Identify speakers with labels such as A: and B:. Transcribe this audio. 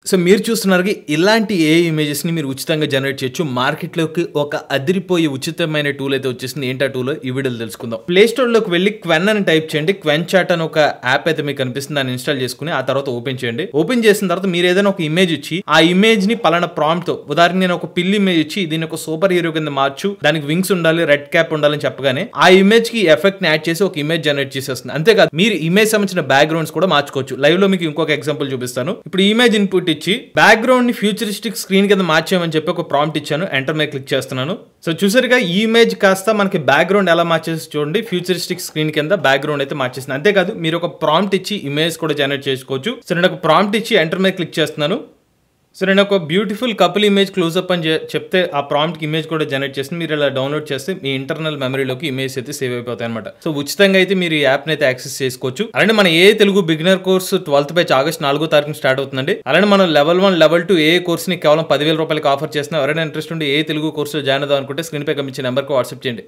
A: So మీరు చూస్తున్నారుగా ఇలాంటి ఏఐ ఇమేజెస్‌ని మీరు ఉచితంగా జనరేట్ చేయొచ్చు. మార్కెట్‌లోకి ఒక అదిరిపోయే ఉచితమైన టూల్ అయితే వచ్చేసింది. ఏంటి ఆ టూల్? ఈ వీడియోలో తెలుసుకుందాం. ప్లే స్టోర్‌లోకి వెళ్లి క్వెన్ అని టైప్ చేయండి. క్వెన్ చాట్ అని ఒక యాప్ అయితే మీకు కనిపిస్తుంది. దాన్ని ఇన్‌స్టాల్ చేసుకొని ఆ తర్వాత ఓపెన్ చేయండి. ఓపెన్ చేసిన తర్వాత మీరు ఏదైనా ఒక ఇమేజ్ ఇచ్చి ఆ ఇమేజ్‌ని పలానా ప్రాంప్ట్‌తో ఉదాహరణకి నేను ఒక పిల్లి ఇమేజ్ ఇచ్చి దీన్ని ఒక సూపర్ హీరో కింద మార్చు. దానికి వింగ్స్ ఉండాలి, రెడ్ క్యాప్ ఉండాలని చెప్పగానే ఆ ఇమేజ్‌కి ఎఫెక్ట్‌ని యాడ్ చేసి ఒక ఇమేజ్ జనరేట్ చేసేస్తుంది. అంతేకాదు మీరు ఇమేజ్ సంబంధించిన బ్యాక్‌గ్రౌండ్స్ కూడా మార్చుకోవచ్చు. లైవ్‌లో మీకు ఇంకొక ఎగ్జాంపుల్ చూపిస్తాను. ఇప్పుడు ఇమేజ్ ఇన్పుట్ ఇచ్చి బ్యాక్‌గ్రౌండ్ ని ఫ్యూచరిస్టిక్ స్క్రీన్ కింద మార్చేయమని చెప్పి ఒక ప్రాంప్ట్ ఇచ్చాను. ఎంటర్ మీద క్లిక్ చేస్తున్నాను. సో చూసారుగా ఈ ఇమేజ్ కాస్త మనకి బ్యాక్‌గ్రౌండ్ ఎలా మార్చేసి చూడండి. ఫ్యూచరిస్టిక్ స్క్రీన్ కింద బ్యాక్‌గ్రౌండ్ అయితే మార్చేసింది. అంతేకాదు మీరు ఒక ప్రాంప్ట్ ఇచ్చి ఇమేజ్ కూడా జనరేట్ చేసుకోవచ్చు. సో నేను ఒక ప్రాంప్ట్ ఇచ్చి ఎంటర్ మీద క్లిక్ చేస్తున్నాను. సో నేను ఒక బ్యూటిఫుల్ కపుల్ ఇమేజ్ క్లోజ్అప్ అని చెప్తే ఆ ప్రాంప్ట్కి ఇమేజ్ కూడా జనరేట్ చేసి మీరు ఇలా డౌన్లోడ్ చేస్తే మీ ఇంటర్నల్ మెమరీలోకి ఇమేజ్ అయితే సేవ్ అయిపోతాయి అనమాట. సో ఉచితంగా అయితే మీరు ఈ యాప్ని అయితే యాక్సెస్ చేసుకోవచ్చు. అలానే మన ఏ Telugu beginner course 12th batch August 4వ తారీఖున స్టార్ట్ అవుతుందండి. అలానే మనం లెవెల్ 1 లెవెల్ 2 ఏ కోర్స్ని కేవలం 10,000 రూపాయలకి ఆఫర్ చేస్తున్నాం. ఎవరైనా ఇంట్రెస్ట్ ఉండి ఏ తెలుగు కోర్సులో జాయిన్ అవుదాం అనుకుంటే స్క్రీన్ పై కనిపించే నెంబర్కి వాట్సాప్ చేయండి.